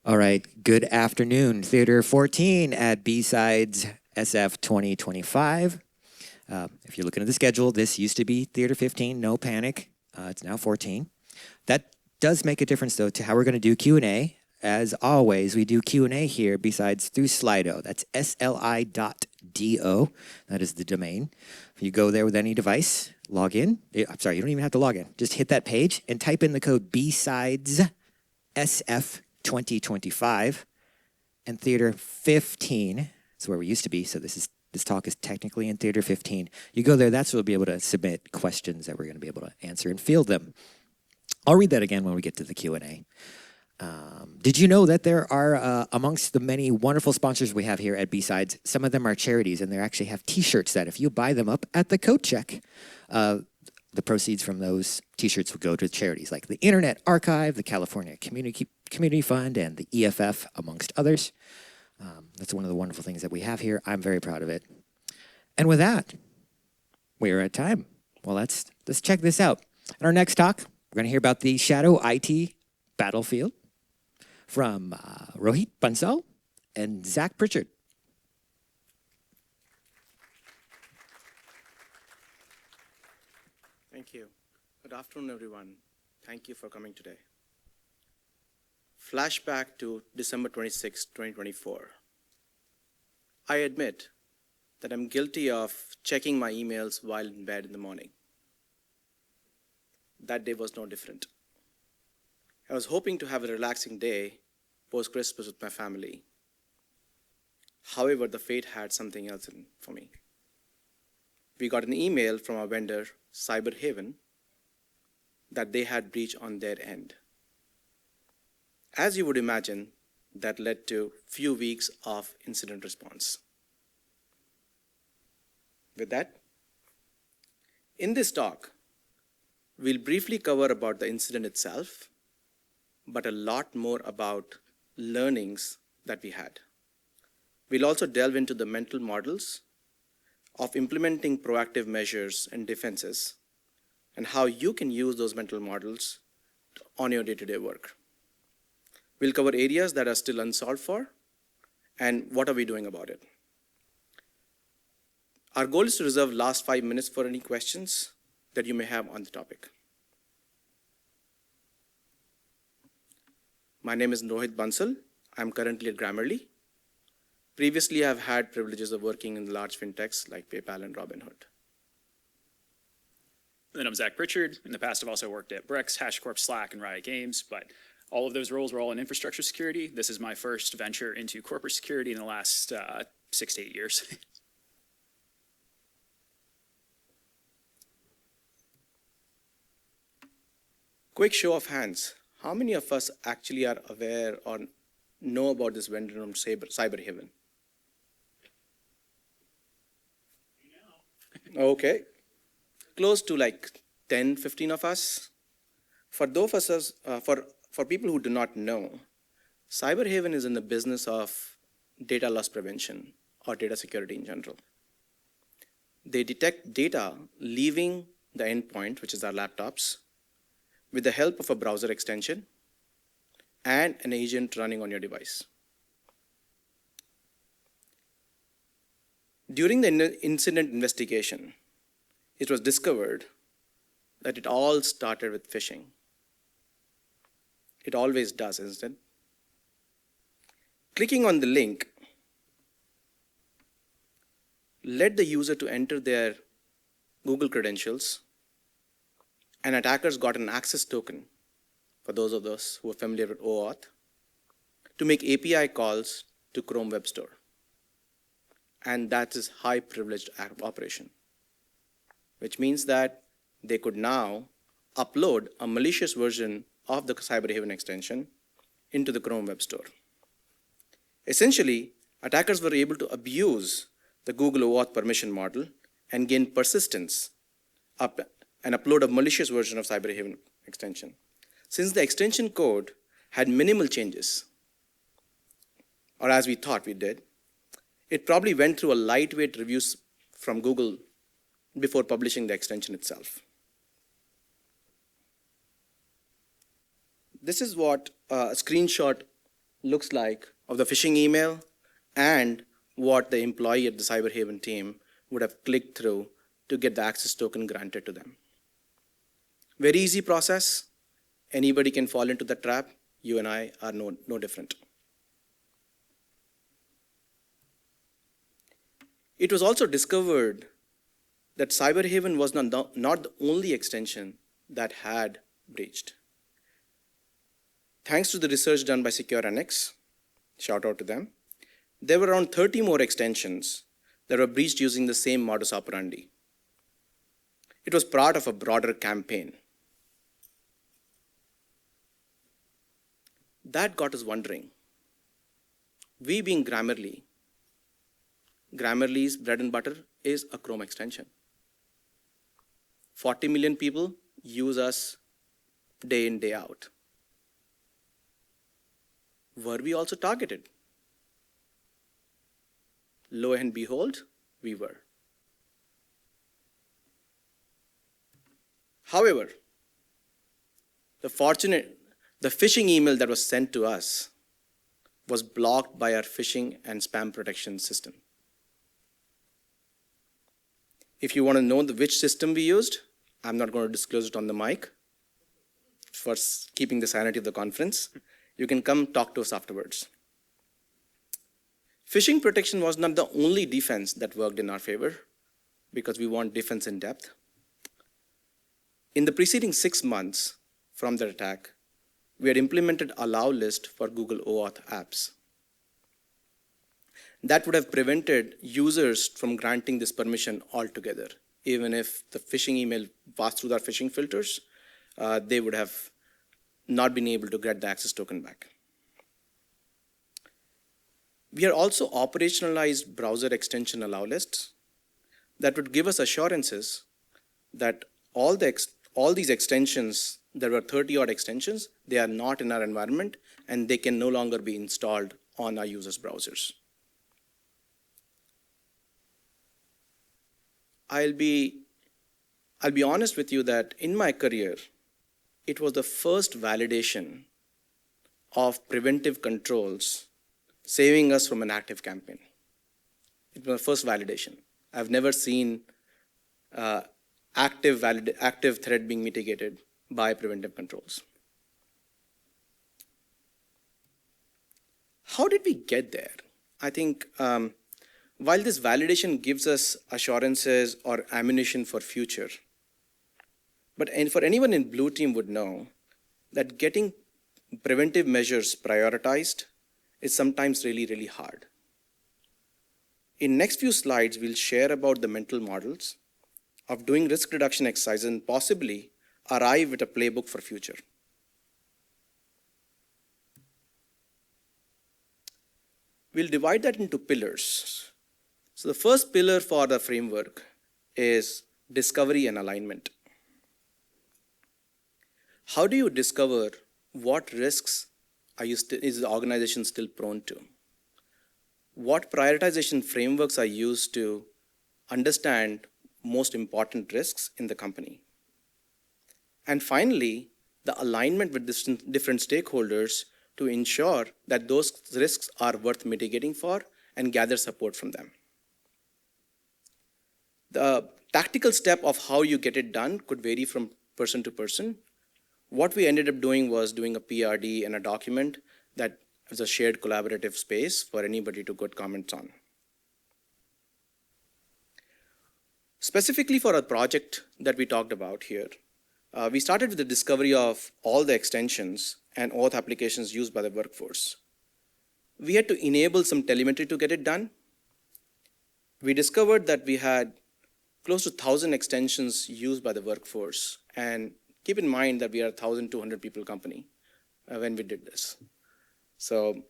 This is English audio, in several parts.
All right, good afternoon. Theater 14 at BSidesSF 2025. If you're looking at the schedule, this used to be Theater 15, no panic. It's now 14. That does make a difference, though, to how we're going to do Q&A. As always, we do Q&A here besides through Slido. That's sli.do. That is the domain. If you go there with any device, log in. I'm sorry, you don't even have to log in. Just hit that page and type in the code BSidesSF 2025 and Theater 15. That's where we used to be. So this talk is technically in Theater 15. You go there, that's where we'll be able to submit questions that we're going to be able to answer and field them. I'll read that again when we get to the Q&A. Did you know that there are, amongst the many wonderful sponsors we have here at B-Sides, some of them are charities, and they actually have T-shirts that if you buy them up at the coat check, the proceeds from those T-shirts will go to charities like the Internet Archive, the California Community Fund, and the EFF, amongst others. That's one of the wonderful things that we have here. I'm very proud of it. And with that, we are at time. Well, let's check this out. In our next talk, we're going to hear about the Shadow IT Battlefield from Rohit Bansal and Zach Pritchard. Thank you. Good afternoon, everyone. Thank you for coming today. Flashback to December 26, 2024. I admit that I'm guilty of checking my emails while in bed in the morning. That day was no different. I was hoping to have a relaxing day post-Christmas with my family. However, the fate had something else for me. We got an email from our vendor, CyberHaven, that they had breach on their end. As you would imagine, that led to few weeks of incident response. With that, in this talk, we'll briefly cover about the incident itself, but a lot more about learnings that we had. We'll also delve into the mental models of implementing proactive measures and defenses, and how you can use those mental models on your day-to-day work. We'll cover areas that are still unsolved for, and what are we doing about it. Our goal is to reserve last 5 minutes for any questions that you may have on the topic. My name is Rohit Bansal. I'm currently at Grammarly. Previously, I've had privileges of working in large fintechs like PayPal and Robinhood. And then I'm Zach Pritchard. In the past, I've also worked at Brex, HashiCorp, Slack, and Riot Games, but all of those roles were all in infrastructure security. This is my first venture into corporate security in the last 6 to 8 years. Quick show of hands. How many of us actually are aware or know about this vendor from CyberHaven? Okay. Close to like 10, 15 of us. For those of us, for people who do not know, CyberHaven is in the business of data loss prevention or data security in general. They detect data leaving the endpoint, which is our laptops, with the help of a browser extension and an agent running on your device. During the incident investigation, it was discovered that it all started with phishing. It always does, isn't it? Clicking on the link led the user to enter their Google credentials, and attackers got an access token, for those of us who are familiar with OAuth, to make API calls to Chrome Web Store. And that is high privileged operation, which means that they could now upload a malicious version of the CyberHaven extension into the Chrome Web Store. Essentially, attackers were able to abuse the Google OAuth permission model and gain persistence and upload a malicious version of CyberHaven extension. Since the extension code had minimal changes, or as we thought we did, it probably went through a lightweight reviews from Google before publishing the extension itself. This is what a screenshot looks like of the phishing email and what the employee at the CyberHaven team would have clicked through to get the access token granted to them. Very easy process. Anybody can fall into the trap. You and I are no different. It was also discovered that CyberHaven was not the only extension that had breached. Thanks to the research done by SecureNX, shout out to them, there were around 30 more extensions that were breached using the same modus operandi. It was part of a broader campaign. That got us wondering. We being Grammarly's bread and butter is a Chrome extension. 40 million people use us day in, day out. Were we also targeted? Lo and behold, we were. However, the phishing email that was sent to us was blocked by our phishing and spam protection system. If you want to know which system we used, I'm not going to disclose it on the mic for keeping the sanity of the conference. You can come talk to us afterwards. Phishing protection was not the only defense that worked in our favor, because we want defense in depth. In the preceding 6 months from the attack, we had implemented allowlist for Google OAuth apps. That would have prevented users from granting this permission altogether. Even if the phishing email passed through our phishing filters, they would have not been able to get the access token back. We have also operationalized browser extension allowlists that would give us assurances that all these extensions, there were 30-odd extensions, they are not in our environment and they can no longer be installed on our users' browsers. I'll be honest with you that in my career, it was the first validation of preventive controls saving us from an active campaign. It was the first validation. I've never seen active threat being mitigated by preventive controls. How did we get there? I think while this validation gives us assurances or ammunition for future, but for anyone in Blue Team would know that getting preventive measures prioritized is sometimes really, really hard. In next few slides, we'll share about the mental models of doing risk reduction exercises and possibly arrive at a playbook for future. We'll divide that into pillars. So the first pillar for the framework is discovery and alignment. How do you discover what risks is the organization still prone to? What prioritization frameworks are used to understand most important risks in the company? And finally, the alignment with different stakeholders to ensure that those risks are worth mitigating for and gather support from them. The tactical step of how you get it done could vary from person to person. What we ended up doing was doing a PRD and a document that is a shared collaborative space for anybody to get comments on. Specifically for a project that we talked about here, we started with the discovery of all the extensions and auth applications used by the workforce. We had to enable some telemetry to get it done. We discovered that we had close to 1,000 extensions used by the workforce. And keep in mind that we are a 1,200 people company when we did this. So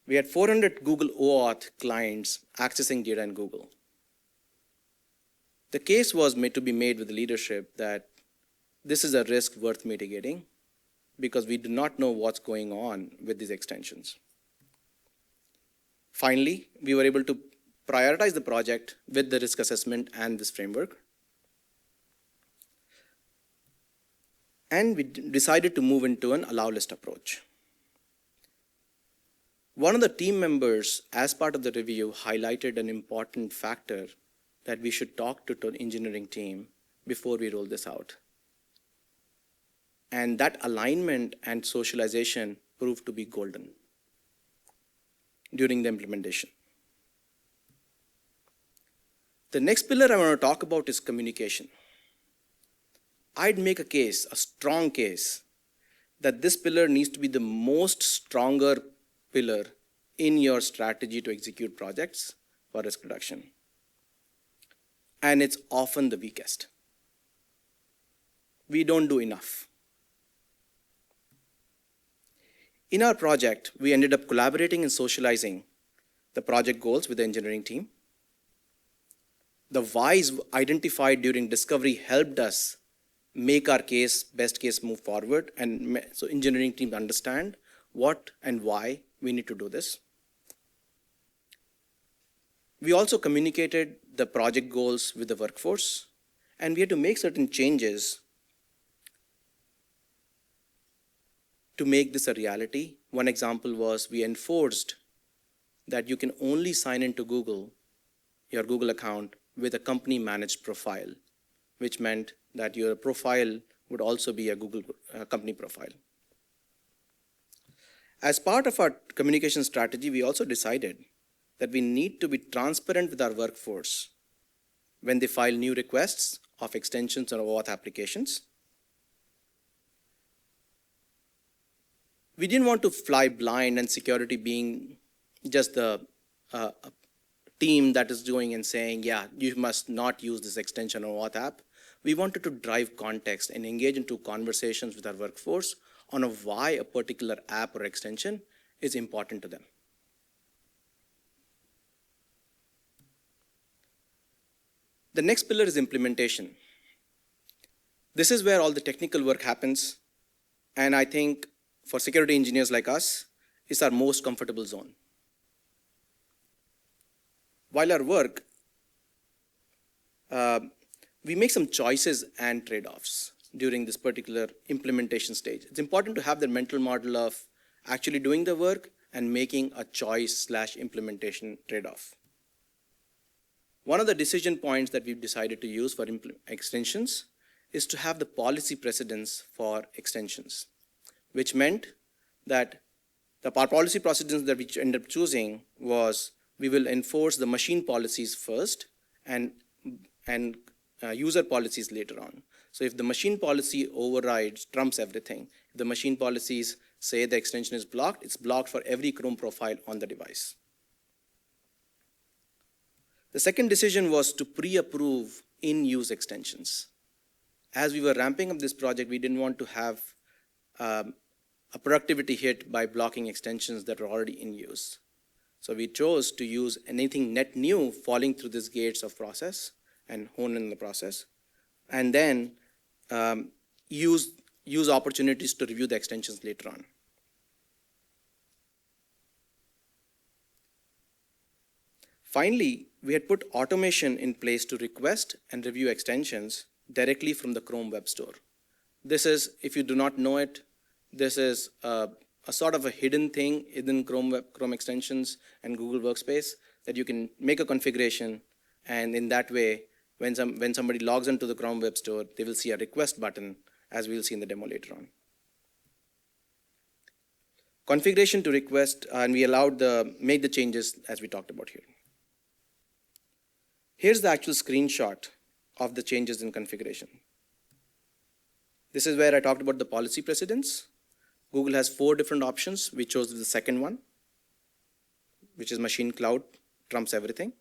we had 400 Google OAuth clients accessing data in Google. The case was made to be made with the leadership that this is a risk worth mitigating because we do not know what's going on with these extensions. Finally, we were able to prioritize the project with the risk assessment and this framework. And we decided to move into an allow list approach. One of the team members, as part of the review, highlighted an important factor that we should talk to the engineering team before we roll this out. And that alignment and socialization proved to be golden during the implementation. The next pillar I want to talk about is communication. I'd make a case, a strong case, that this pillar needs to be the most stronger pillar in your strategy to execute projects for risk reduction. And it's often the weakest. We don't do enough. In our project, we ended up collaborating and socializing the project goals with the engineering team. The whys identified during discovery helped us make our best case move forward, and so engineering teams understand what and why we need to do this. We also communicated the project goals with the workforce, and we had to make certain changes to make this a reality. One example was we enforced that you can only sign into Google, your Google account, with a company managed profile, which meant that your profile would also be a Google company profile. As part of our communication strategy, we also decided that we need to be transparent with our workforce when they file new requests of extensions or OAuth applications. We didn't want to fly blind and security being just the team that is doing and saying, yeah, you must not use this extension or OAuth app. We wanted to drive context and engage into conversations with our workforce on why a particular app or extension is important to them. The next pillar is implementation. This is where all the technical work happens, and I think for security engineers like us, it's our most comfortable zone. While our work, we make some choices and trade-offs during this particular implementation stage. It's important to have the mental model of actually doing the work and making a choice/implementation trade-off. One of the decision points that we've decided to use for extensions is to have the policy precedence for extensions, which meant that our policy precedence that we ended up choosing was we will enforce the machine policies first and user policies later on. So if the machine policy overrides, trumps everything, if the machine policies say the extension is blocked, it's blocked for every Chrome profile on the device. The second decision was to pre-approve in-use extensions. As we were ramping up this project, we didn't want to have a productivity hit by blocking extensions that were already in use. So we chose to use anything net new falling through these gates of process and hone in the process, and then use opportunities to review the extensions later on. Finally, we had put automation in place to request and review extensions directly from the Chrome Web Store. This is, if you do not know it, this is a sort of a hidden thing within Chrome extensions and Google Workspace that you can make a configuration, and in that way, when somebody logs into the Chrome Web Store, they will see a request button, as we'll see in the demo later on. Configuration to request, and we allowed make the changes as we talked about here. Here's the actual screenshot of the changes in configuration. This is where I talked about the policy precedence. Google has 4 different options. We chose the second one, which is machine cloud trumps everything.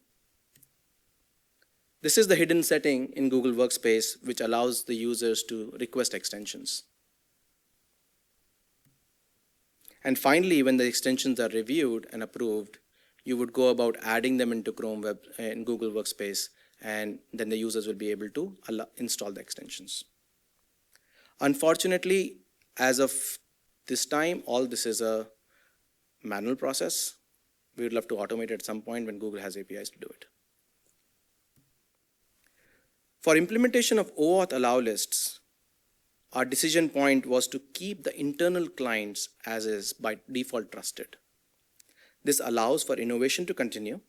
This is the hidden setting in Google Workspace, which allows the users to request extensions. And finally, when the extensions are reviewed and approved, you would go about adding them into Chrome Web and Google Workspace, and then the users will be able to install the extensions. Unfortunately, as of this time, all this is a manual process. We would love to automate it at some point when Google has APIs to do it. For implementation of OAuth allow lists, our decision point was to keep the internal clients as is by default trusted. This allows for innovation to continue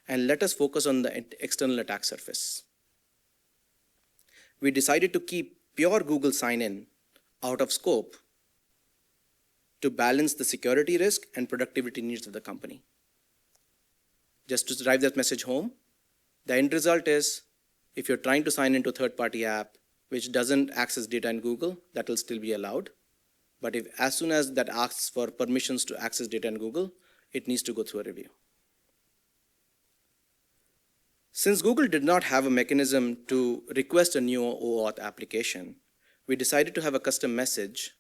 and let us focus on the external attack surface. We decided to keep pure Google sign-in out of scope to balance the security risk and productivity needs of the company. Just to drive that message home, the end result is if you're trying to sign into a third-party app which doesn't access data in Google, that will still be allowed. But if as soon as that asks for permissions to access data in Google, it needs to go through a review. Since Google did not have a mechanism to request a new OAuth application, we decided to have a custom message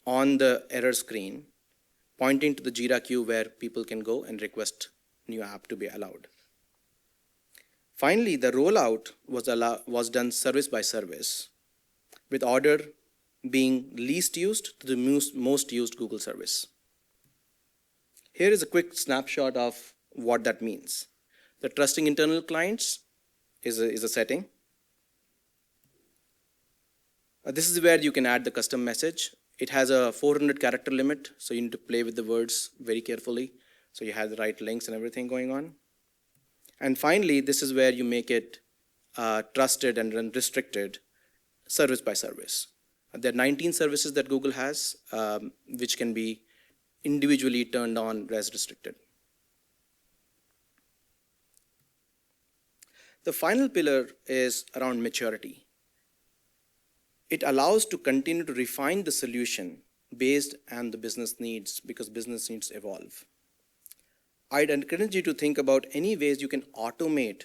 on the error screen pointing to the Jira queue where people can go and request new app to be allowed. Finally, the rollout was done service by service, with order being least used to the most used Google service. Here is a quick snapshot of what that means. The trusting internal clients is a setting. This is where you can add the custom message. It has a 400 character limit, so you need to play with the words very carefully, so you have the right links and everything going on. And finally, this is where you make it trusted and restricted service by service. There are 19 services that Google has, which can be individually turned on as restricted. The final pillar is around maturity. It allows to continue to refine the solution based on the business needs, because business needs evolve. I'd encourage you to think about any ways you can automate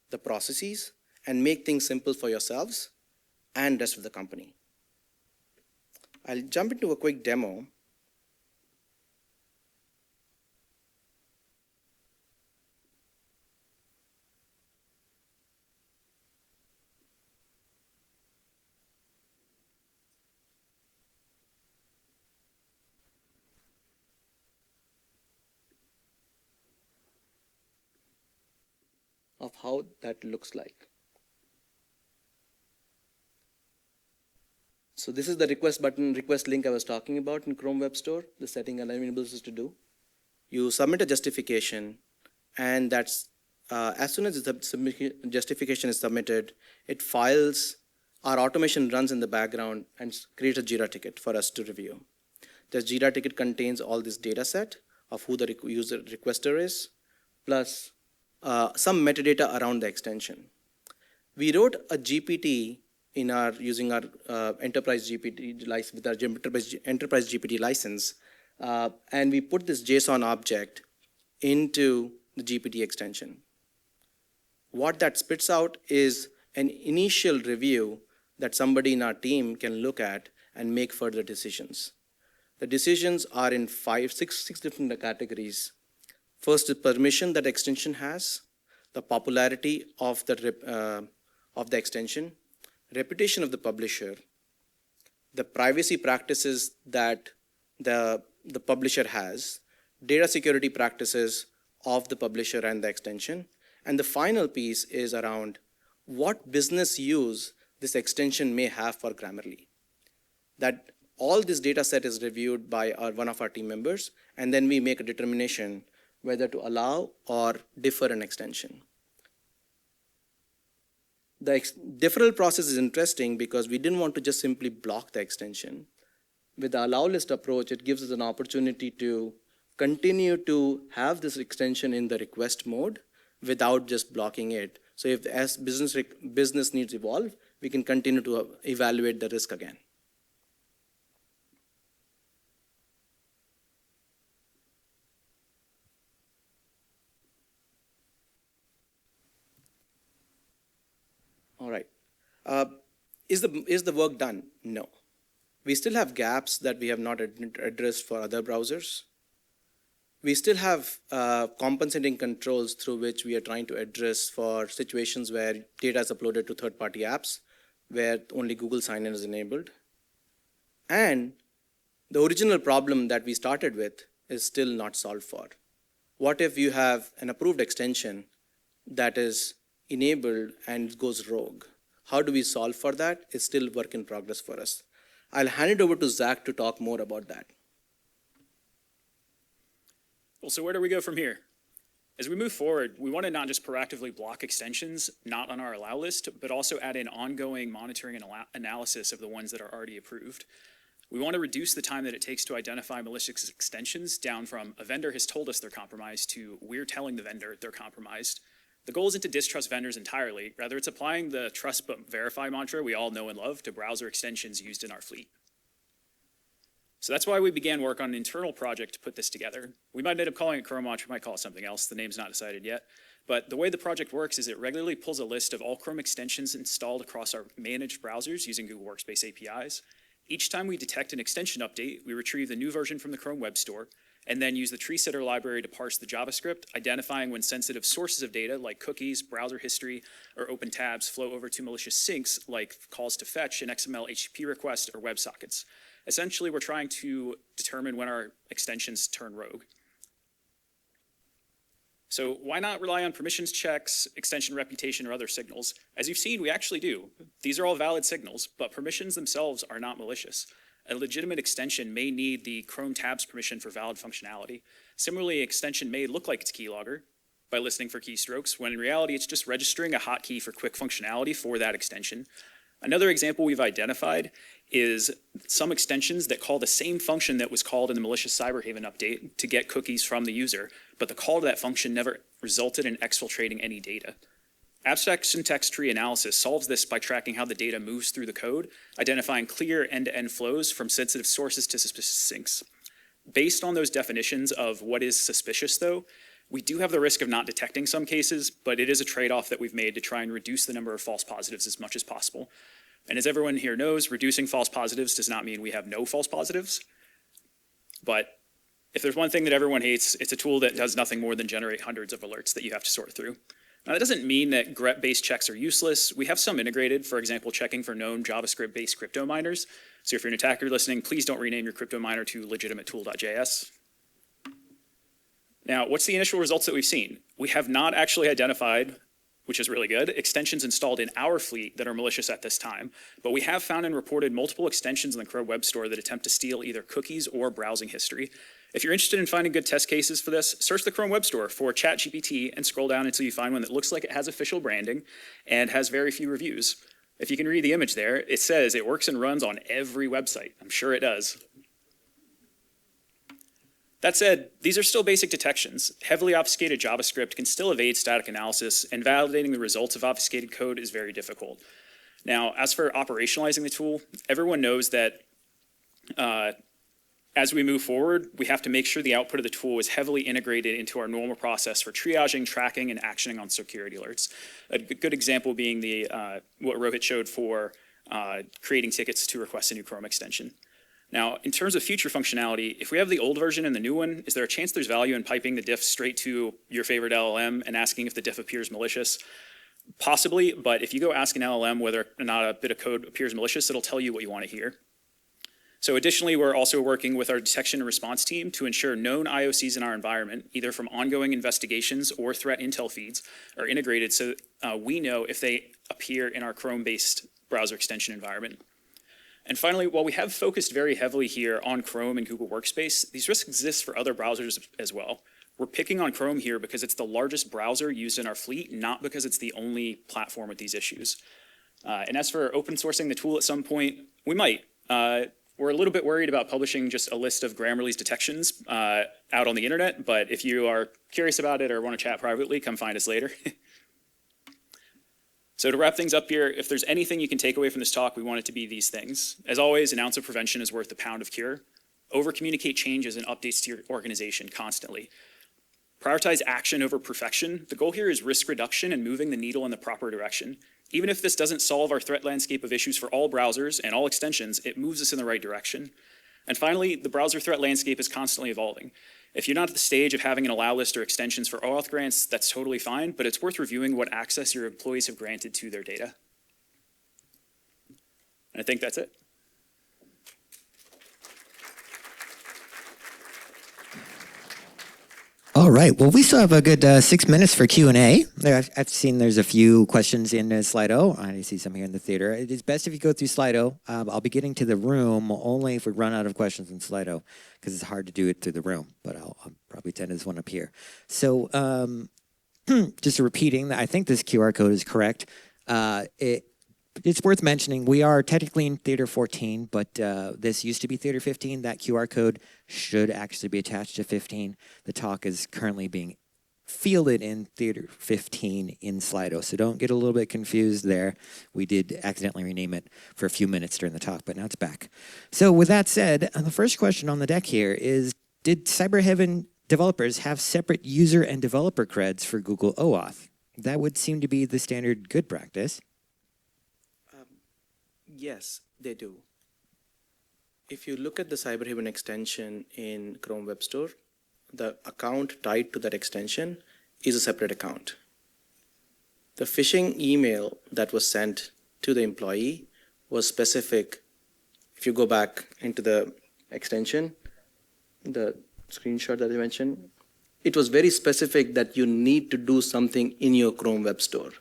the processes and make things simple for yourselves and rest of the company. I'll jump into a quick demo. Of how that looks like. So this is the request button, request link I was talking about in Chrome Web Store, the setting enables us to do. You submit a justification, and that's as soon as the justification is submitted, it files, our automation runs in the background and creates a Jira ticket for us to review. The Jira ticket contains all this data set of who the user requester is, plus some metadata around the extension. We wrote a GPT using our enterprise GPT license, with our enterprise GPT license, and we put this JSON object into the GPT extension. What that spits out is an initial review that somebody in our team can look at and make further decisions. The decisions are in six different categories. First is permission that extension has, the popularity of the extension, reputation of the publisher, the privacy practices that the publisher has, data security practices of the publisher and the extension, and the final piece is around what business use this extension may have for Grammarly. That all this data set is reviewed by one of our team members, and then we make a determination whether to allow or defer an extension. The deferral process is interesting because we didn't want to just simply block the extension. With the allowlist approach, it gives us an opportunity to continue to have this extension in the request mode without just blocking it. So if as business needs evolve, we can continue to evaluate the risk again. All right. Is the work done? No. We still have gaps that we have not addressed for other browsers. We still have compensating controls through which we are trying to address for situations where data is uploaded to third-party apps, where only Google sign-in is enabled. And the original problem that we started with is still not solved for. What if you have an approved extension that is enabled and goes rogue? How do we solve for that? It's still work in progress for us. I'll hand it over to Zach to talk more about that. Well, so where do we go from here? As we move forward, we want to not just proactively block extensions not on our allow list, but also add in ongoing monitoring and analysis of the ones that are already approved. We want to reduce the time that it takes to identify malicious extensions down from a vendor has told us they're compromised to we're telling the vendor they're compromised. The goal isn't to distrust vendors entirely, rather it's applying the trust but verify mantra we all know and love to browser extensions used in our fleet. So that's why we began work on an internal project to put this together. We might end up calling it Chrome Watch, we might call it something else, the name's not decided yet. But the way the project works is it regularly pulls a list of all Chrome extensions installed across our managed browsers using Google Workspace APIs. Each time we detect an extension update, we retrieve the new version from the Chrome Web Store, and then use the tree setter library to parse the JavaScript, identifying when sensitive sources of data like cookies, browser history, or open tabs flow over to malicious syncs like calls to fetch, an XML HTTP request, or WebSockets. Essentially, we're trying to determine when our extensions turn rogue. So why not rely on permissions checks, extension reputation, or other signals? As you've seen, we actually do. These are all valid signals, but permissions themselves are not malicious. A legitimate extension may need the Chrome tabs permission for valid functionality. Similarly, an extension may look like it's keylogger by listening for keystrokes, when in reality it's just registering a hotkey for quick functionality for that extension. Another example we've identified is some extensions that call the same function that was called in the malicious CyberHaven update to get cookies from the user, but the call to that function never resulted in exfiltrating any data. Abstract syntax tree analysis solves this by tracking how the data moves through the code, identifying clear end-to-end flows from sensitive sources to suspicious syncs. Based on those definitions of what is suspicious, though, we do have the risk of not detecting some cases, but it is a trade-off that we've made to try and reduce the number of false positives as much as possible. And as everyone here knows, reducing false positives does not mean we have no false positives. But if there's one thing that everyone hates, it's a tool that does nothing more than generate hundreds of alerts that you have to sort through. Now, that doesn't mean that grep-based checks are useless. We have some integrated, for example, checking for known JavaScript-based crypto miners. So if you're an attacker listening, please don't rename your crypto miner to legitimatetool.js. Now, what's the initial results that we've seen? We have not actually identified, which is really good, extensions installed in our fleet that are malicious at this time, but we have found and reported multiple extensions in the Chrome Web Store that attempt to steal either cookies or browsing history. If you're interested in finding good test cases for this, search the Chrome Web Store for ChatGPT and scroll down until you find one that looks like it has official branding and has very few reviews. If you can read the image there, it says it works and runs on every website. I'm sure it does. That said, these are still basic detections. Heavily obfuscated JavaScript can still evade static analysis, and validating the results of obfuscated code is very difficult. Now, as for operationalizing the tool, everyone knows that as we move forward, we have to make sure the output of the tool is heavily integrated into our normal process for triaging, tracking, and actioning on security alerts. A good example being what Rohit showed for creating tickets to request a new Chrome extension. Now, in terms of future functionality, if we have the old version and the new one, is there a chance there's value in piping the diff straight to your favorite LLM and asking if the diff appears malicious? Possibly, but if you go ask an LLM whether or not a bit of code appears malicious, it'll tell you what you want to hear. So additionally, we're also working with our detection and response team to ensure known IOCs in our environment, either from ongoing investigations or threat intel feeds, are integrated so we know if they appear in our Chrome-based browser extension environment. And finally, while we have focused very heavily here on Chrome and Google Workspace, these risks exist for other browsers as well. We're picking on Chrome here because it's the largest browser used in our fleet, not because it's the only platform with these issues. And as for open sourcing the tool at some point, we might. We're a little bit worried about publishing just a list of Grammarly's detections out on the internet, but if you are curious about it or want to chat privately, come find us later. So to wrap things up here, if there's anything you can take away from this talk, we want it to be these things. As always, an ounce of prevention is worth a pound of cure. Over-communicate changes and updates to your organization constantly. Prioritize action over perfection. The goal here is risk reduction and moving the needle in the proper direction. Even if this doesn't solve our threat landscape of issues for all browsers and all extensions, it moves us in the right direction. And finally, the browser threat landscape is constantly evolving. If you're not at the stage of having an allow list or extensions for OAuth grants, that's totally fine, but it's worth reviewing what access your employees have granted to their data. And I think that's it. All right. Well, we still have a good 6 minutes for Q&A. I've seen there's a few questions in Slido. I see some here in the theater. It is best if you go through Slido. I'll be getting to the room only if we run out of questions in Slido, because it's hard to do it through the room. But I'll probably updates and there's one up here. So just repeating, I think this QR code is correct. It's worth mentioning, we are technically in Theater 14, but this used to be Theater 15. That QR code should actually be attached to 15. The talk is currently being fielded in Theater 15 in Slido, so don't get a little bit confused there. We did accidentally rename it for a few minutes during the talk, but now it's back. So with that said, the first question on the deck here is, did CyberHaven developers have separate user and developer creds for Google OAuth? That would seem to be the standard good practice. Yes, they do. If you look at the CyberHaven extension in Chrome Web Store, the account tied to that extension is a separate account. The phishing email that was sent to the employee was specific. If you go back into the extension, the screenshot that I mentioned, it was very specific that you need to do something in your Chrome Web Store.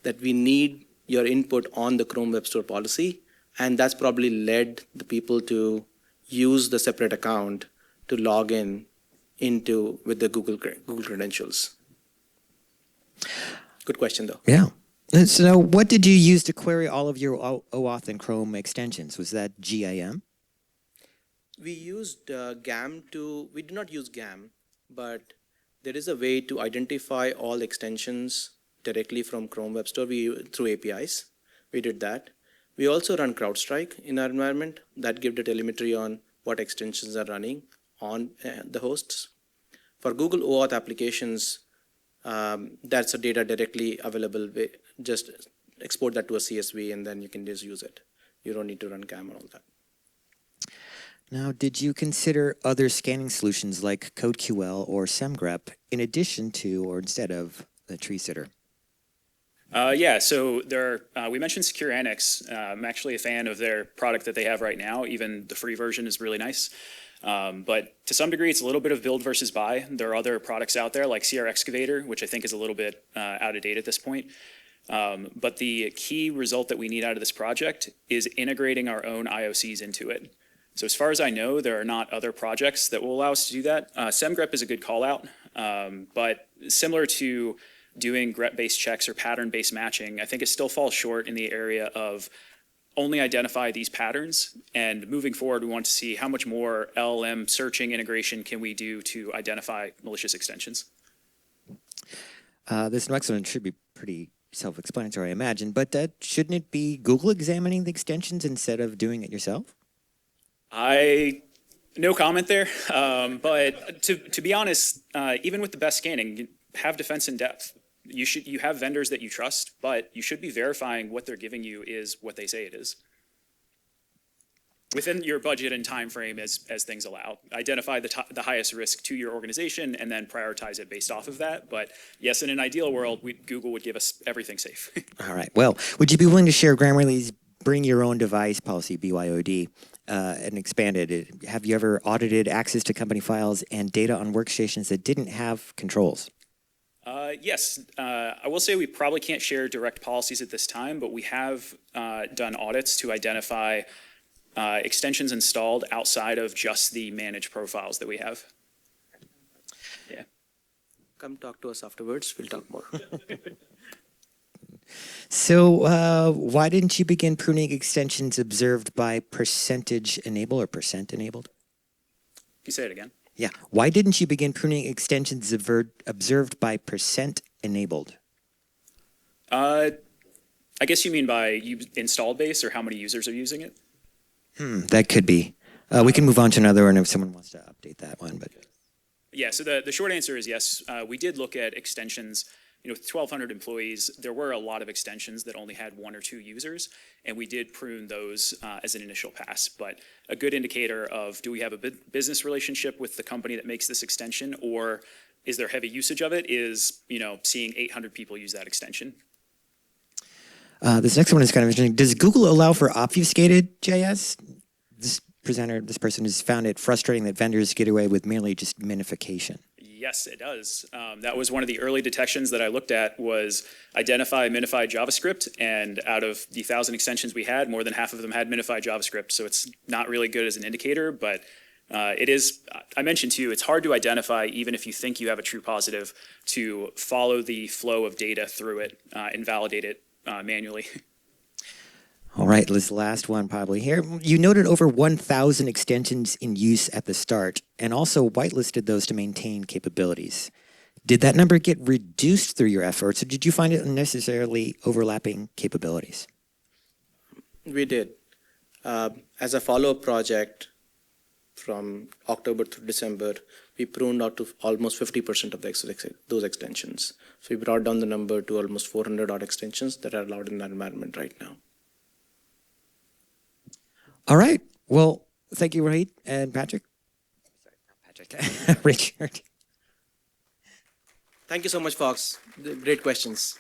That we need your input on the Chrome Web Store policy, and that's probably led the people to use the separate account to log in into with the Google credentials. Good question, though. Yeah. And so what did you use to query all of your OAuth and Chrome extensions? Was that GIM? We used GAM we did not use GAM, but there is a way to identify all extensions directly from Chrome Web Store through APIs. We did that. We also run CrowdStrike in our environment that gives the telemetry on what extensions are running on the hosts. For Google OAuth applications, that's a data directly available. Just export that to a CSV and then you can just use it. You don't need to run GAM and all that. Now, did you consider other scanning solutions like CodeQL or SemGrep in addition to or instead of the tree sitter? Yeah, so we mentioned Secure Annex. I'm actually a fan of their product that they have right now. Even the free version is really nice. But to some degree, it's a little bit of build versus buy. There are other products out there like CR Excavator, which I think is a little bit out of date at this point. But the key result that we need out of this project is integrating our own IOCs into it. So as far as I know, there are not other projects that will allow us to do that. SemGrep is a good call out, but similar to doing grep-based checks or pattern-based matching, I think it still falls short in the area of only identify these patterns. And moving forward, we want to see how much more LLM searching integration can we do to identify malicious extensions. This next one should be pretty self-explanatory, I imagine, but shouldn't it be Google examining the extensions instead of doing it yourself? No comment there, but to be honest, even with the best scanning, you have defense in depth. You have vendors that you trust, but you should be verifying what they're giving you is what they say it is. Within your budget and time frame as things allow. Identify the highest risk to your organization and then prioritize it based off of that. But yes, in an ideal world, Google would give us everything safe. All right. Well, would you be willing to share Grammarly's bring your own device policy, BYOD, and expand it? Have you ever audited access to company files and data on workstations that didn't have controls? Yes, I will say we probably can't share direct policies at this time, but we have done audits to identify extensions installed outside of just the managed profiles that we have. Yeah. Come talk to us afterwards. We'll talk more. So why didn't you begin pruning extensions observed by percentage enable or percent enabled? Can you say it again? Yeah. Why didn't you begin pruning extensions observed by percent enabled? I guess you mean by installed base or how many users are using it? That could be. We can move on to another one if someone wants to update that one. But yeah, so the short answer is yes. We did look at extensions. With 1,200 employees, there were a lot of extensions that only had 1 or 2 users, and we did prune those as an initial pass. But a good indicator of do we have a business relationship with the company that makes this extension, or is there heavy usage of it, is seeing 800 people use that extension. This next one is kind of interesting. Does Google allow for obfuscated JS? This person has found it frustrating that vendors get away with merely just minification. Yes, it does. That was one of the early detections that I looked at was identify minified JavaScript, and out of the 1,000 extensions we had, more than half of them had minified JavaScript, so it's not really good as an indicator, but it is, I mentioned too, it's hard to identify, even if you think you have a true positive, to follow the flow of data through it and validate it manually. All right, this last one probably here. You noted over 1,000 extensions in use at the start and also whitelisted those to maintain capabilities. Did that number get reduced through your efforts, or did you find it unnecessarily overlapping capabilities? We did. As a follow-up project from October through December, we pruned out to almost 50% of those extensions. So we brought down the number to almost 400 odd extensions that are allowed in that environment right now. All right. Well, thank you, Rohit and Patrick. Sorry, not Patrick. Richard. Thank you so much, Fox. Great questions.